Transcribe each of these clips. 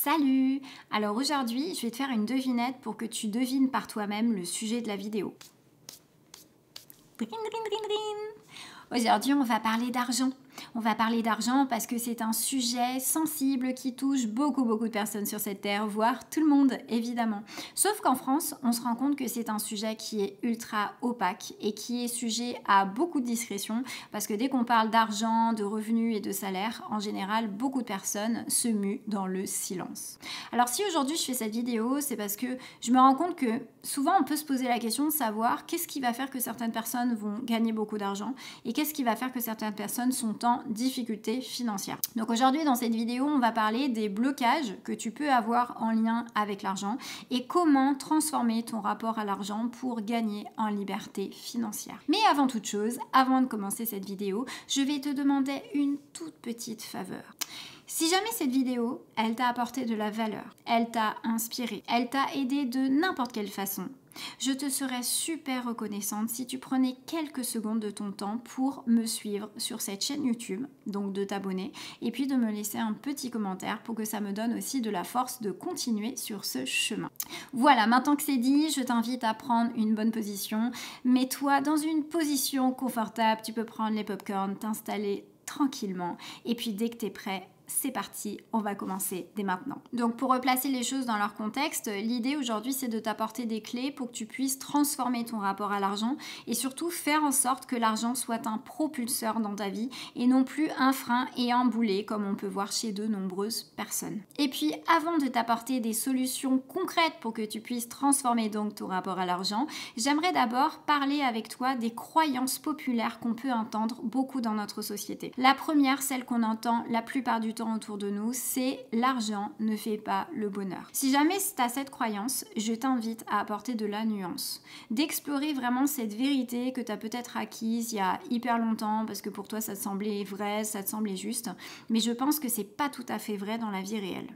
Salut! Alors aujourd'hui, je vais te faire une devinette pour que tu devines par toi-même le sujet de la vidéo. Drin, drin, drin, drin. Aujourd'hui, on va parler d'argent. On va parler d'argent parce que c'est un sujet sensible qui touche beaucoup de personnes sur cette terre, voire tout le monde, évidemment. Sauf qu'en France, on se rend compte que c'est un sujet qui est ultra opaque et qui est sujet à beaucoup de discrétion parce que dès qu'on parle d'argent, de revenus et de salaire, en général, beaucoup de personnes se muent dans le silence. Alors si aujourd'hui je fais cette vidéo, c'est parce que je me rends compte que souvent on peut se poser la question de savoir qu'est-ce qui va faire que certaines personnes vont gagner beaucoup d'argent et qu'est-ce qui va faire que certaines personnes sont en difficulté financière. Donc aujourd'hui dans cette vidéo, on va parler des blocages que tu peux avoir en lien avec l'argent et comment transformer ton rapport à l'argent pour gagner en liberté financière. Mais avant toute chose, avant de commencer cette vidéo, je vais te demander une toute petite faveur. Si jamais cette vidéo, elle t'a apporté de la valeur, elle t'a inspiré, elle t'a aidé de n'importe quelle façon, je te serais super reconnaissante si tu prenais quelques secondes de ton temps pour me suivre sur cette chaîne YouTube, donc de t'abonner, et puis de me laisser un petit commentaire pour que ça me donne aussi de la force de continuer sur ce chemin. Voilà, maintenant que c'est dit, je t'invite à prendre une bonne position. Mets-toi dans une position confortable, tu peux prendre les popcorns, t'installer tranquillement, et puis dès que tu es prêt, c'est parti, on va commencer dès maintenant. Donc pour replacer les choses dans leur contexte, l'idée aujourd'hui c'est de t'apporter des clés pour que tu puisses transformer ton rapport à l'argent et surtout faire en sorte que l'argent soit un propulseur dans ta vie et non plus un frein et un boulet comme on peut voir chez de nombreuses personnes. Et puis avant de t'apporter des solutions concrètes pour que tu puisses transformer donc ton rapport à l'argent, j'aimerais d'abord parler avec toi des croyances populaires qu'on peut entendre beaucoup dans notre société. La première, celle qu'on entend la plupart du temps autour de nous, c'est l'argent ne fait pas le bonheur. Si jamais tu as cette croyance, je t'invite à apporter de la nuance, d'explorer vraiment cette vérité que tu as peut-être acquise il y a hyper longtemps parce que pour toi ça te semblait vrai, ça te semblait juste, mais je pense que c'est pas tout à fait vrai dans la vie réelle.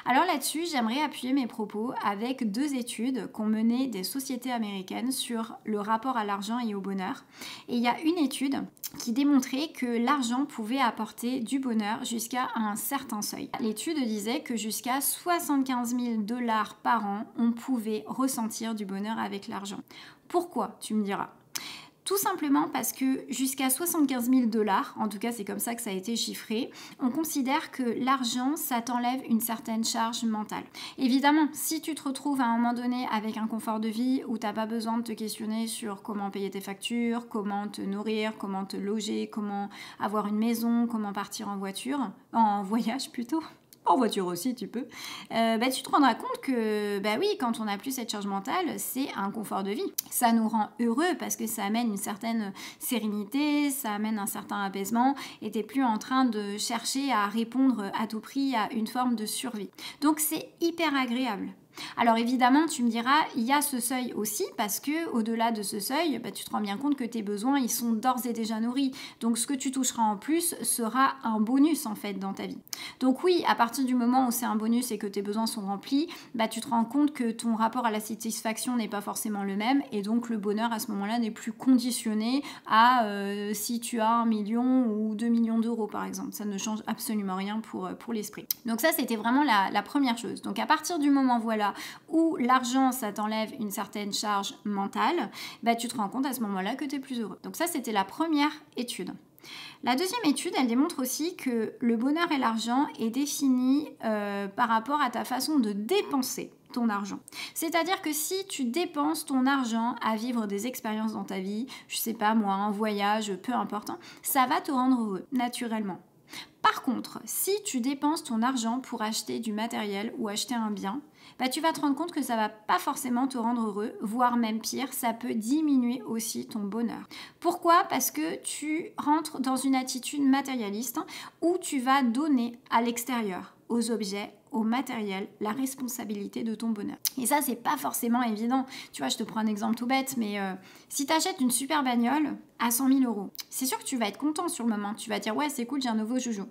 Alors là-dessus, j'aimerais appuyer mes propos avec deux études qu'ont menées des sociétés américaines sur le rapport à l'argent et au bonheur. Et il y a une étude qui démontrait que l'argent pouvait apporter du bonheur jusqu'à un certain seuil. L'étude disait que jusqu'à 75 000 $ par an, on pouvait ressentir du bonheur avec l'argent. Pourquoi, tu me diras ? Tout simplement parce que jusqu'à 75 000 $, en tout cas c'est comme ça que ça a été chiffré, on considère que l'argent, ça t'enlève une certaine charge mentale. Évidemment, si tu te retrouves à un moment donné avec un confort de vie où tu n'as pas besoin de te questionner sur comment payer tes factures, comment te nourrir, comment te loger, comment avoir une maison, comment partir en voiture, en voyage plutôt, en voiture aussi tu peux, tu te rendras compte que oui, quand on n'a plus cette charge mentale, c'est un confort de vie. Ça nous rend heureux parce que ça amène une certaine sérénité, ça amène un certain apaisement et tu n'es plus en train de chercher à répondre à tout prix à une forme de survie. Donc c'est hyper agréable. Alors évidemment, tu me diras, il y a ce seuil aussi parce que au-delà de ce seuil, tu te rends bien compte que tes besoins, ils sont d'ores et déjà nourris. Donc ce que tu toucheras en plus sera un bonus en fait dans ta vie. Donc oui, à partir du moment où c'est un bonus et que tes besoins sont remplis, tu te rends compte que ton rapport à la satisfaction n'est pas forcément le même et donc le bonheur à ce moment-là n'est plus conditionné à si tu as 1 million ou 2 millions d'euros par exemple. Ça ne change absolument rien pour l'esprit. Donc ça, c'était vraiment la première chose. Donc à partir du moment, voilà, où l'argent, ça t'enlève une certaine charge mentale, tu te rends compte à ce moment-là que tu es plus heureux. Donc ça, c'était la première étude. La deuxième étude, elle démontre aussi que le bonheur et l'argent est défini par rapport à ta façon de dépenser ton argent. C'est-à-dire que si tu dépenses ton argent à vivre des expériences dans ta vie, je sais pas moi, un voyage, peu importe, ça va te rendre heureux, naturellement. Par contre, si tu dépenses ton argent pour acheter du matériel ou acheter un bien, tu vas te rendre compte que ça va pas forcément te rendre heureux, voire même pire, ça peut diminuer aussi ton bonheur. Pourquoi ? Parce que tu rentres dans une attitude matérialiste où tu vas donner à l'extérieur, aux objets, au matériel, la responsabilité de ton bonheur. Et ça, c'est pas forcément évident. Tu vois, je te prends un exemple tout bête, mais si tu achètes une super bagnole à 100 000 €, c'est sûr que tu vas être content sur le moment. Tu vas dire, ouais, c'est cool, j'ai un nouveau joujou.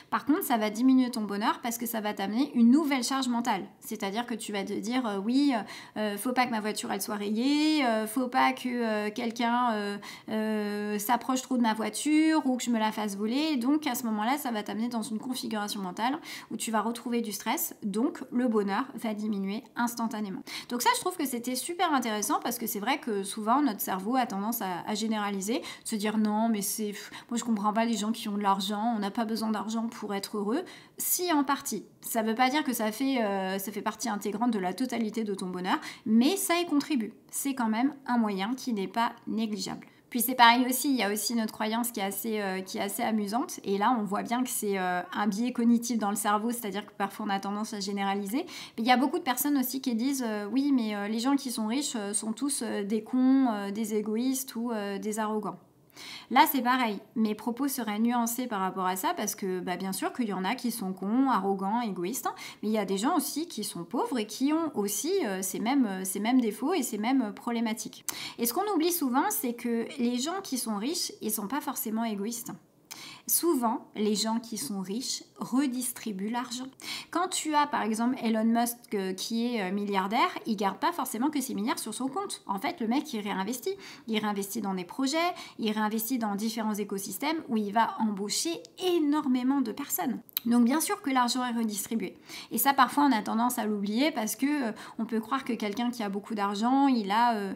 Par contre, ça va diminuer ton bonheur parce que ça va t'amener une nouvelle charge mentale. C'est-à-dire que tu vas te dire oui, faut pas que ma voiture elle soit rayée, faut pas que quelqu'un s'approche trop de ma voiture ou que je me la fasse voler. Donc à ce moment-là, ça va t'amener dans une configuration mentale où tu vas retrouver du stress. Donc le bonheur va diminuer instantanément. Donc ça, je trouve que c'était super intéressant parce que c'est vrai que souvent notre cerveau a tendance à généraliser, se dire non, mais c'est moi je comprends pas les gens qui ont de l'argent, on n'a pas besoin d'argent pour être heureux. Si, en partie. Ça ne veut pas dire que ça fait partie intégrante de la totalité de ton bonheur, mais ça y contribue. C'est quand même un moyen qui n'est pas négligeable. Puis c'est pareil aussi, il y a aussi notre croyance qui est assez amusante. Et là, on voit bien que c'est un biais cognitif dans le cerveau, c'est-à-dire que parfois on a tendance à généraliser. Mais il y a beaucoup de personnes aussi qui disent oui, mais les gens qui sont riches sont tous des cons, des égoïstes ou des arrogants. Là, c'est pareil. Mes propos seraient nuancés par rapport à ça parce que, bien sûr qu'il y en a qui sont cons, arrogants, égoïstes, hein, mais il y a des gens aussi qui sont pauvres et qui ont aussi ces mêmes défauts et ces mêmes problématiques. Et ce qu'on oublie souvent, c'est que les gens qui sont riches, ils ne sont pas forcément égoïstes. Souvent, les gens qui sont riches redistribuent l'argent. Quand tu as par exemple Elon Musk qui est milliardaire, il ne garde pas forcément que ses milliards sur son compte. En fait, le mec, il réinvestit. Il réinvestit dans des projets, il réinvestit dans différents écosystèmes où il va embaucher énormément de personnes. Donc bien sûr que l'argent est redistribué. Et ça, parfois, on a tendance à l'oublier parce que on peut croire que quelqu'un qui a beaucoup d'argent, il a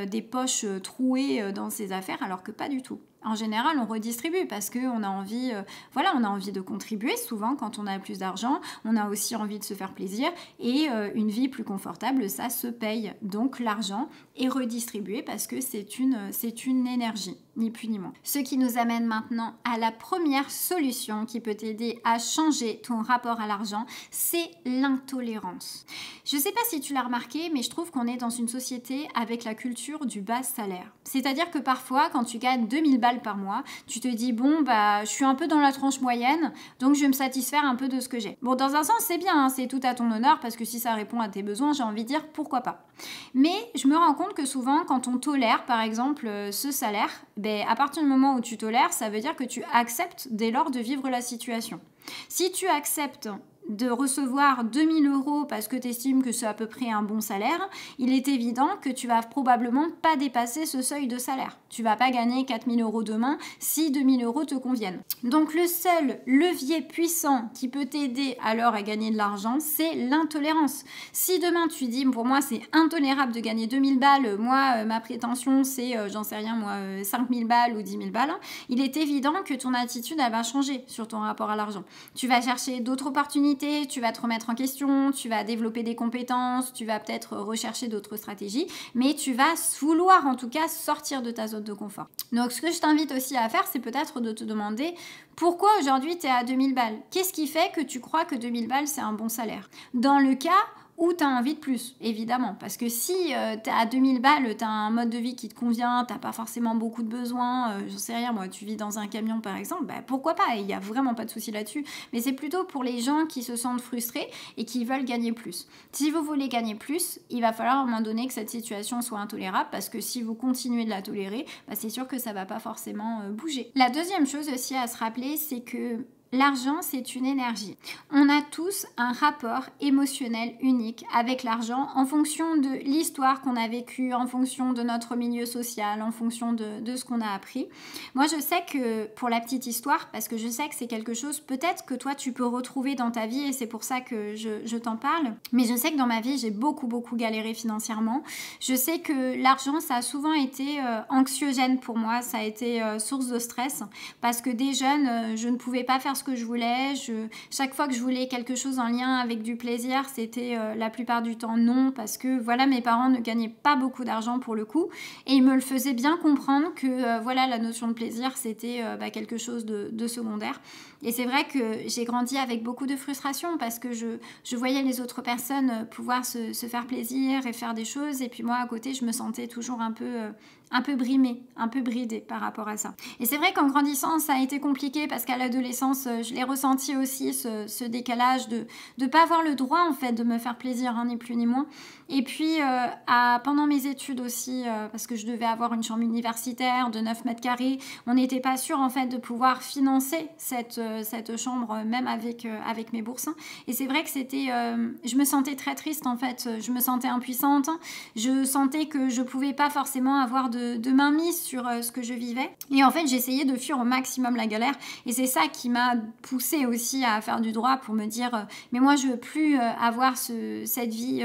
des poches trouées dans ses affaires, alors que pas du tout. En général, on redistribue parce qu'on a envie, on a envie de contribuer. Souvent, quand on a plus d'argent, on a aussi envie de se faire plaisir et une vie plus confortable, ça se paye. Donc, l'argent est redistribué parce que c'est une énergie, ni plus ni moins. Ce qui nous amène maintenant à la première solution qui peut t'aider à changer ton rapport à l'argent, c'est l'intolérance. Je ne sais pas si tu l'as remarqué, mais je trouve qu'on est dans une société avec la culture du bas salaire. C'est-à-dire que parfois, quand tu gagnes 2000 balles par mois, tu te dis bon je suis un peu dans la tranche moyenne, donc je vais me satisfaire un peu de ce que j'ai. Bon, dans un sens c'est bien, hein, c'est tout à ton honneur parce que si ça répond à tes besoins, j'ai envie de dire pourquoi pas. Mais je me rends compte que souvent quand on tolère par exemple ce salaire, à partir du moment où tu tolères, ça veut dire que tu acceptes dès lors de vivre la situation. Si tu acceptes de recevoir 2000 € parce que tu estimes que c'est à peu près un bon salaire, il est évident que tu vas probablement pas dépasser ce seuil de salaire. Tu vas pas gagner 4000 € demain si 2000 € te conviennent. Donc le seul levier puissant qui peut t'aider alors à gagner de l'argent, c'est l'intolérance. Si demain tu dis pour moi c'est intolérable de gagner 2000 balles, moi ma prétention c'est j'en sais rien moi 5000 balles ou 10 000 balles, il est évident que ton attitude elle va changer sur ton rapport à l'argent. Tu vas chercher d'autres opportunités, tu vas te remettre en question, tu vas développer des compétences, tu vas peut-être rechercher d'autres stratégies, mais tu vas vouloir en tout cas sortir de ta zone de confort. Donc ce que je t'invite aussi à faire, c'est peut-être de te demander pourquoi aujourd'hui tu es à 2000 balles. Qu'est-ce qui fait que tu crois que 2000 balles c'est un bon salaire? Dans le cas où tu as envie de plus, évidemment. Parce que si tu es à 2000 balles, tu as un mode de vie qui te convient, tu n'as pas forcément beaucoup de besoins, j'en sais rien, moi, tu vis dans un camion par exemple, pourquoi pas, il n'y a vraiment pas de souci là-dessus. Mais c'est plutôt pour les gens qui se sentent frustrés et qui veulent gagner plus. Si vous voulez gagner plus, il va falloir à un moment donné que cette situation soit intolérable, parce que si vous continuez de la tolérer, c'est sûr que ça ne va pas forcément bouger. La deuxième chose aussi à se rappeler, c'est que l'argent, c'est une énergie. On a tous un rapport émotionnel unique avec l'argent en fonction de l'histoire qu'on a vécue, en fonction de notre milieu social, en fonction de ce qu'on a appris. Moi, je sais que, pour la petite histoire, parce que je sais que c'est quelque chose peut-être que toi, tu peux retrouver dans ta vie et c'est pour ça que je t'en parle, mais je sais que dans ma vie, j'ai beaucoup galéré financièrement. Je sais que l'argent, ça a souvent été anxiogène pour moi, ça a été source de stress parce que dès jeune, je ne pouvais pas faire ce que je voulais. Chaque fois que je voulais quelque chose en lien avec du plaisir, c'était la plupart du temps non, parce que voilà, mes parents ne gagnaient pas beaucoup d'argent pour le coup, et ils me le faisaient bien comprendre que voilà, la notion de plaisir, c'était quelque chose de secondaire. Et c'est vrai que j'ai grandi avec beaucoup de frustration parce que je voyais les autres personnes pouvoir se faire plaisir et faire des choses, et puis moi à côté, je me sentais toujours un peu un peu brimée, un peu bridée par rapport à ça. Et c'est vrai qu'en grandissant, ça a été compliqué parce qu'à l'adolescence, je l'ai ressenti aussi, ce décalage de ne pas avoir le droit en fait de me faire plaisir, hein, ni plus ni moins. Et puis pendant mes études aussi, parce que je devais avoir une chambre universitaire de 9 mètres carrés, on n'était pas sûr en fait de pouvoir financer cette chambre, même avec mes bourses. Et c'est vrai que je me sentais très triste en fait, je me sentais impuissante, je sentais que je pouvais pas forcément avoir de mainmise sur ce que je vivais. Et en fait, j'essayais de fuir au maximum la galère. Et c'est ça qui m'a poussée aussi à faire du droit pour me dire mais moi, je veux plus avoir cette vie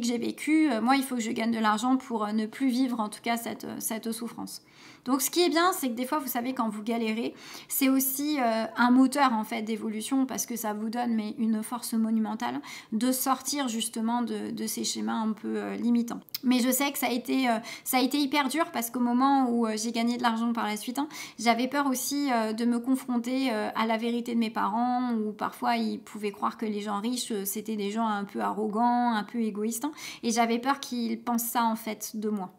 que j'ai vécue. Moi, il faut que je gagne de l'argent pour ne plus vivre en tout cas cette souffrance. Donc ce qui est bien, c'est que des fois, vous savez, quand vous galérez, c'est aussi un moteur en fait d'évolution parce que ça vous donne une force monumentale de sortir justement de ces schémas un peu limitants. Mais je sais que ça a été hyper dur parce qu'au moment où j'ai gagné de l'argent par la suite, hein, j'avais peur aussi de me confronter à la vérité de mes parents où parfois ils pouvaient croire que les gens riches c'était des gens un peu arrogants, un peu égoïstes, hein, et j'avais peur qu'ils pensent ça en fait de moi.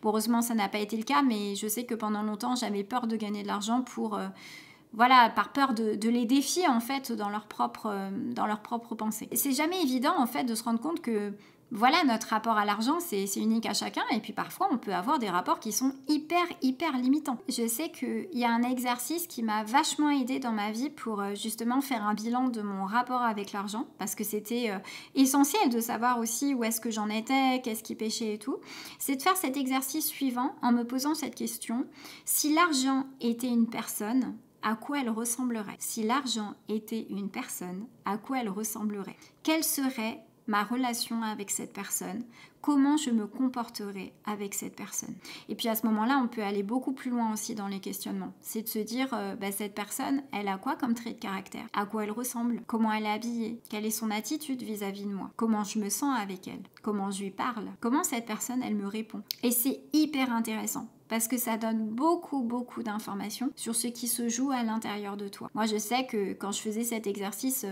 Bon, heureusement, ça n'a pas été le cas, mais je sais que pendant longtemps, j'avais peur de gagner de l'argent par peur de les défier, en fait, dans leur propre pensée. C'est jamais évident, en fait, de se rendre compte que, voilà, notre rapport à l'argent, c'est unique à chacun, et puis parfois, on peut avoir des rapports qui sont hyper limitants. Je sais qu'il y a un exercice qui m'a vachement aidée dans ma vie pour justement faire un bilan de mon rapport avec l'argent, parce que c'était essentiel de savoir aussi où est-ce que j'en étais, qu'est-ce qui pêchait et tout. C'est de faire cet exercice suivant en me posant cette question: si l'argent était une personne, à quoi elle ressemblerait? Si l'argent était une personne, à quoi elle ressemblerait? Quelle serait ma relation avec cette personne? Comment je me comporterais avec cette personne? Et puis à ce moment-là, on peut aller beaucoup plus loin aussi dans les questionnements. C'est de se dire, cette personne, elle a quoi comme trait de caractère? À quoi elle ressemble? Comment elle est habillée? Quelle est son attitude vis-à-vis de moi? Comment je me sens avec elle? Comment je lui parle? Comment cette personne, elle me répond? Et c'est hyper intéressant, parce que ça donne beaucoup d'informations sur ce qui se joue à l'intérieur de toi. Moi, je sais que quand je faisais cet exercice,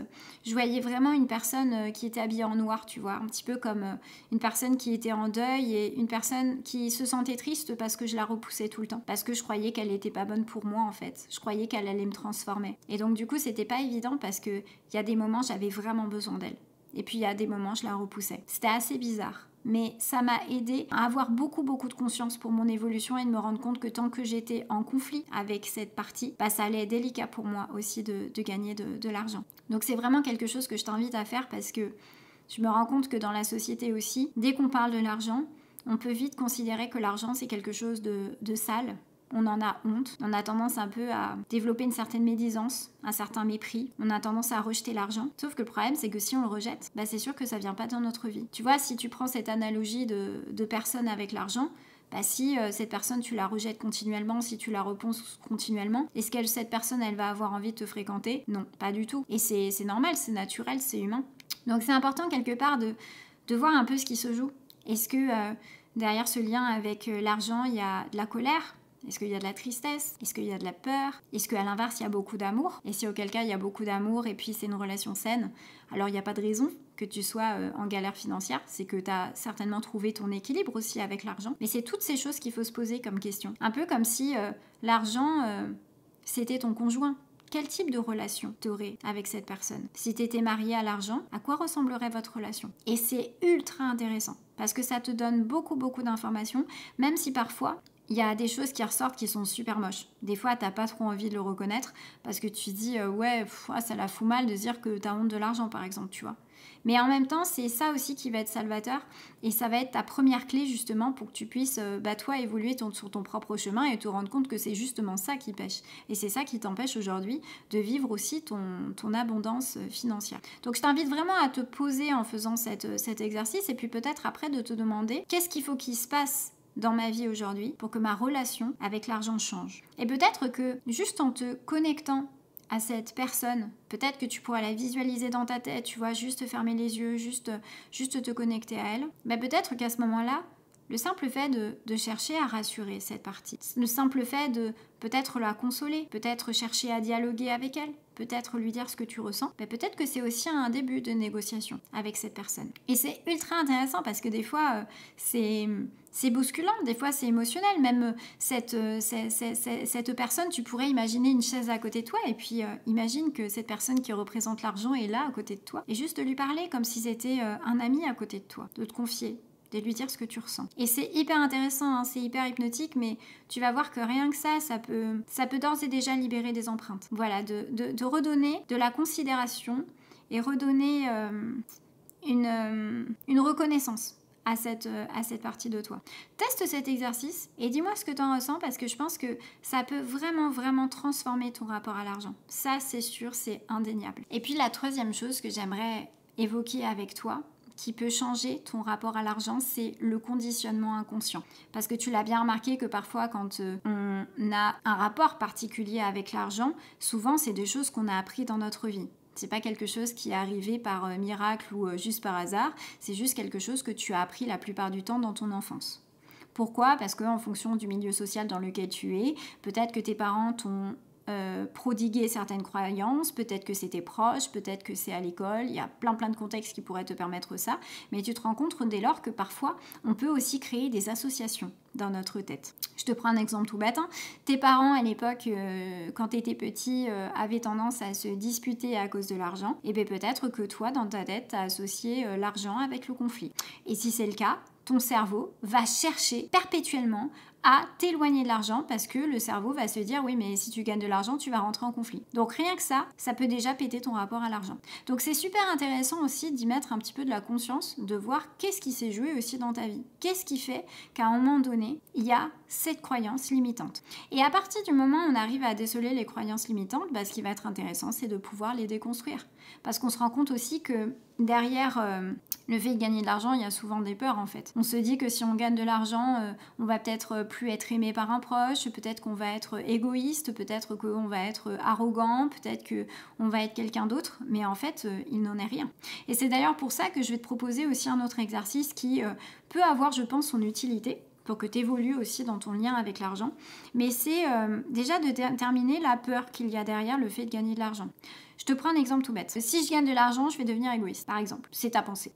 je voyais vraiment une personne qui était habillée en noir, tu vois, un petit peu comme une personne qui était en deuil et une personne qui se sentait triste parce que je la repoussais tout le temps, parce que je croyais qu'elle n'était pas bonne pour moi en fait. Je croyais qu'elle allait me transformer. Et donc du coup, c'était pas évident parce que il y a des moments, j'avais vraiment besoin d'elle. Et puis il y a des moments, je la repoussais. C'était assez bizarre. Mais ça m'a aidé à avoir beaucoup de conscience pour mon évolution et de me rendre compte que tant que j'étais en conflit avec cette partie, ça allait être délicat pour moi aussi de gagner de l'argent. Donc c'est vraiment quelque chose que je t'invite à faire parce que je me rends compte que dans la société aussi, dès qu'on parle de l'argent, on peut vite considérer que l'argent c'est quelque chose de sale. On en a honte, on a tendance un peu à développer une certaine médisance, un certain mépris, on a tendance à rejeter l'argent. Sauf que le problème, c'est que si on le rejette, c'est sûr que ça vient pas dans notre vie. Tu vois, si tu prends cette analogie de personne avec l'argent, si cette personne, tu la rejettes continuellement, si tu la repousses continuellement, est-ce que cette personne, elle va avoir envie de te fréquenter? Non, pas du tout. Et c'est normal, c'est naturel, c'est humain. Donc c'est important quelque part de voir un peu ce qui se joue. Est-ce que derrière ce lien avec l'argent, il y a de la colère? Est-ce qu'il y a de la tristesse? Est-ce qu'il y a de la peur? Est-ce qu'à l'inverse, il y a beaucoup d'amour? Et si auquel cas, il y a beaucoup d'amour et puis c'est une relation saine, alors il n'y a pas de raison que tu sois en galère financière. C'est que tu as certainement trouvé ton équilibre aussi avec l'argent. Mais c'est toutes ces choses qu'il faut se poser comme question. Un peu comme si l'argent, c'était ton conjoint. Quel type de relation tu aurais avec cette personne? Si tu étais marié à l'argent, à quoi ressemblerait votre relation? Et c'est ultra intéressant parce que ça te donne beaucoup d'informations, même si parfois il y a des choses qui ressortent qui sont super moches. Des fois, t'as pas trop envie de le reconnaître parce que tu te dis ça la fout mal de dire que t'as honte de l'argent, par exemple, tu vois. Mais en même temps, c'est ça aussi qui va être salvateur et ça va être ta première clé justement pour que tu puisses, toi, évoluer sur ton propre chemin et te rendre compte que c'est justement ça qui pêche. Et c'est ça qui t'empêche aujourd'hui de vivre aussi ton abondance financière. Donc, je t'invite vraiment à te poser en faisant cet exercice et puis peut-être après de te demander qu'est-ce qu'il faut qu'il se passe dans ma vie aujourd'hui pour que ma relation avec l'argent change. Et peut-être que juste en te connectant à cette personne, peut-être que tu pourras la visualiser dans ta tête, tu vois, juste fermer les yeux, juste te connecter à elle, peut-être qu'à ce moment-là, le simple fait de chercher à rassurer cette partie, le simple fait de peut-être la consoler, peut-être chercher à dialoguer avec elle, peut-être lui dire ce que tu ressens, peut-être que c'est aussi un début de négociation avec cette personne. Et c'est ultra intéressant parce que des fois, c'est bousculant, des fois c'est émotionnel. Même cette personne, tu pourrais imaginer une chaise à côté de toi et puis imagine que cette personne qui représente l'argent est là à côté de toi. Et juste de lui parler comme si c'était un ami à côté de toi, de te confier, de lui dire ce que tu ressens. Et c'est hyper intéressant, hein, c'est hyper hypnotique, mais tu vas voir que rien que ça peut d'ores et déjà libérer des empreintes. Voilà, de redonner de la considération et redonner une reconnaissance à cette partie de toi. Teste cet exercice et dis-moi ce que tu en ressens parce que je pense que ça peut vraiment, vraiment transformer ton rapport à l'argent. Ça, c'est sûr, c'est indéniable. Et puis la troisième chose que j'aimerais évoquer avec toi, qui peut changer ton rapport à l'argent, c'est le conditionnement inconscient. Parce que tu l'as bien remarqué que parfois, quand on a un rapport particulier avec l'argent, souvent, c'est des choses qu'on a appris dans notre vie. C'est pas quelque chose qui est arrivé par miracle ou juste par hasard, c'est juste quelque chose que tu as appris la plupart du temps dans ton enfance. Pourquoi ? Parce qu'en fonction du milieu social dans lequel tu es, peut-être que tes parents t'ont prodiguer certaines croyances, peut-être que c'est tes proches, peut-être que c'est à l'école, il y a plein de contextes qui pourraient te permettre ça, mais tu te rends compte dès lors que parfois on peut aussi créer des associations dans notre tête. Je te prends un exemple tout bête, hein. Tes parents à l'époque, quand tu étais petit, avaient tendance à se disputer à cause de l'argent, et bien peut-être que toi dans ta tête tu as associé l'argent avec le conflit. Et si c'est le cas, ton cerveau va chercher perpétuellement à t'éloigner de l'argent parce que le cerveau va se dire oui mais si tu gagnes de l'argent tu vas rentrer en conflit. Donc rien que ça peut déjà péter ton rapport à l'argent. Donc c'est super intéressant aussi d'y mettre un petit peu de la conscience, de voir qu'est-ce qui s'est joué aussi dans ta vie. Qu'est-ce qui fait qu'à un moment donné il y a cette croyance limitante. Et à partir du moment où on arrive à déceler les croyances limitantes, ce qui va être intéressant c'est de pouvoir les déconstruire. Parce qu'on se rend compte aussi que derrière le fait de gagner de l'argent, il y a souvent des peurs en fait. On se dit que si on gagne de l'argent, on va peut-être plus être aimé par un proche, peut-être qu'on va être égoïste, peut-être qu'on va être arrogant, peut-être qu'on va être quelqu'un d'autre, mais en fait, il n'en est rien. Et c'est d'ailleurs pour ça que je vais te proposer aussi un autre exercice qui peut avoir, je pense, son utilité pour que tu évolues aussi dans ton lien avec l'argent. Mais c'est déjà de déterminer la peur qu'il y a derrière le fait de gagner de l'argent. Je te prends un exemple tout bête. Si je gagne de l'argent, je vais devenir égoïste, par exemple. C'est ta pensée.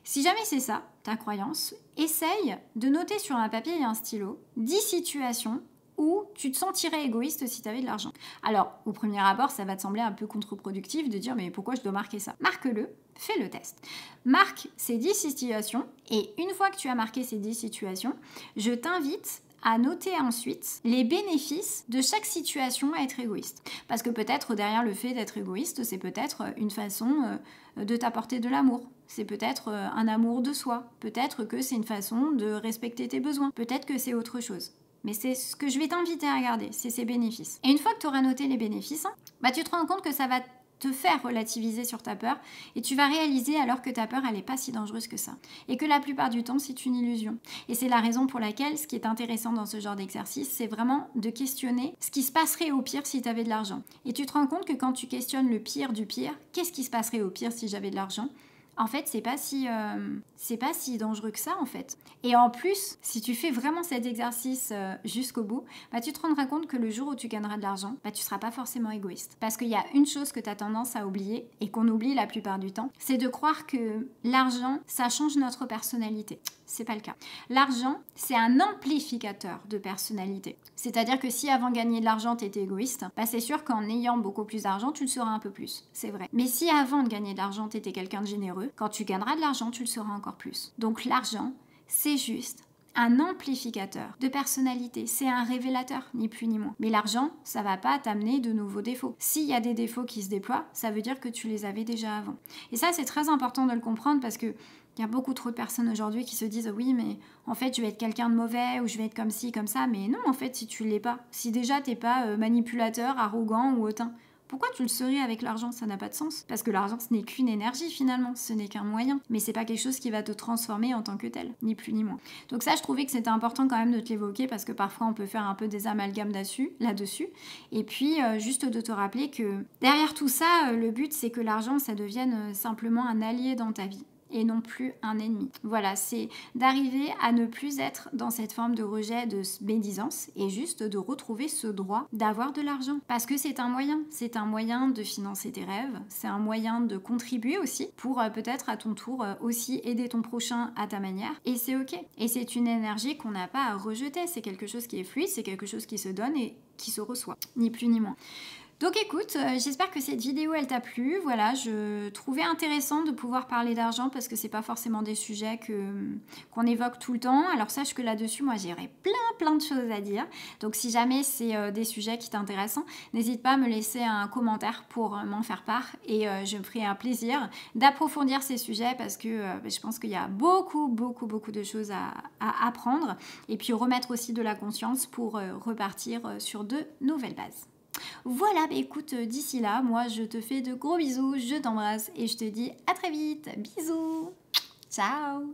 Si jamais c'est ça, ta croyance, essaye de noter sur un papier et un stylo 10 situations où tu te sentirais égoïste si tu avais de l'argent. Alors, au premier abord, ça va te sembler un peu contre-productif de dire mais pourquoi je dois marquer ça ? Marque-le, fais le test. Marque ces 10 situations et une fois que tu as marqué ces 10 situations, je t'invite à noter ensuite les bénéfices de chaque situation à être égoïste. Parce que peut-être derrière le fait d'être égoïste, c'est peut-être une façon de t'apporter de l'amour. C'est peut-être un amour de soi. Peut-être que c'est une façon de respecter tes besoins. Peut-être que c'est autre chose. Mais c'est ce que je vais t'inviter à regarder, c'est ces bénéfices. Et une fois que tu auras noté les bénéfices, tu te rends compte que ça va te faire relativiser sur ta peur et tu vas réaliser alors que ta peur elle n'est pas si dangereuse que ça et que la plupart du temps c'est une illusion. Et c'est la raison pour laquelle ce qui est intéressant dans ce genre d'exercice, c'est vraiment de questionner ce qui se passerait au pire si tu avais de l'argent. Et tu te rends compte que quand tu questionnes le pire du pire, qu'est-ce qui se passerait au pire si j'avais de l'argent ? En fait, c'est pas si dangereux que ça, en fait. Et en plus, si tu fais vraiment cet exercice jusqu'au bout, tu te rendras compte que le jour où tu gagneras de l'argent, tu seras pas forcément égoïste. Parce qu'il y a une chose que tu as tendance à oublier, et qu'on oublie la plupart du temps, c'est de croire que l'argent, ça change notre personnalité. C'est pas le cas. L'argent, c'est un amplificateur de personnalité. C'est-à-dire que si avant de gagner de l'argent, tu étais égoïste, c'est sûr qu'en ayant beaucoup plus d'argent, tu le seras un peu plus. C'est vrai. Mais si avant de gagner de l'argent, tu étais quelqu'un de généreux, quand tu gagneras de l'argent, tu le seras encore plus. Donc l'argent, c'est juste un amplificateur de personnalité. C'est un révélateur, ni plus ni moins. Mais l'argent, ça va pas t'amener de nouveaux défauts. S'il y a des défauts qui se déploient, ça veut dire que tu les avais déjà avant. Et ça, c'est très important de le comprendre parce que il y a beaucoup trop de personnes aujourd'hui qui se disent « Oui, mais en fait, je vais être quelqu'un de mauvais ou je vais être comme ci, comme ça. » Mais non, en fait, si tu l'es pas. Si déjà, t'es pas manipulateur, arrogant ou hautain. Pourquoi tu le serais avec l'argent ? Ça n'a pas de sens. Parce que l'argent, ce n'est qu'une énergie finalement, ce n'est qu'un moyen. Mais c'est pas quelque chose qui va te transformer en tant que tel, ni plus ni moins. Donc ça, je trouvais que c'était important quand même de te l'évoquer parce que parfois on peut faire un peu des amalgames là-dessus. Et puis, juste de te rappeler que derrière tout ça, le but, c'est que l'argent, ça devienne simplement un allié dans ta vie. et non plus un ennemi. Voilà, c'est d'arriver à ne plus être dans cette forme de rejet, de médisance et juste de retrouver ce droit d'avoir de l'argent. Parce que c'est un moyen de financer tes rêves, c'est un moyen de contribuer aussi pour peut-être à ton tour aussi aider ton prochain à ta manière. Et c'est ok. Et c'est une énergie qu'on n'a pas à rejeter, c'est quelque chose qui est fluide, c'est quelque chose qui se donne et qui se reçoit, ni plus ni moins. Donc écoute, j'espère que cette vidéo elle t'a plu. Voilà, je trouvais intéressant de pouvoir parler d'argent parce que c'est pas forcément des sujets qu'on évoque tout le temps. Alors sache que là-dessus, moi j'aurais plein de choses à dire. Donc si jamais c'est des sujets qui t'intéressent, n'hésite pas à me laisser un commentaire pour m'en faire part et je me ferai un plaisir d'approfondir ces sujets parce que je pense qu'il y a beaucoup de choses à apprendre et puis remettre aussi de la conscience pour repartir sur de nouvelles bases. Voilà, bah écoute, d'ici là, moi je te fais de gros bisous, je t'embrasse et je te dis à très vite. Bisous. Ciao.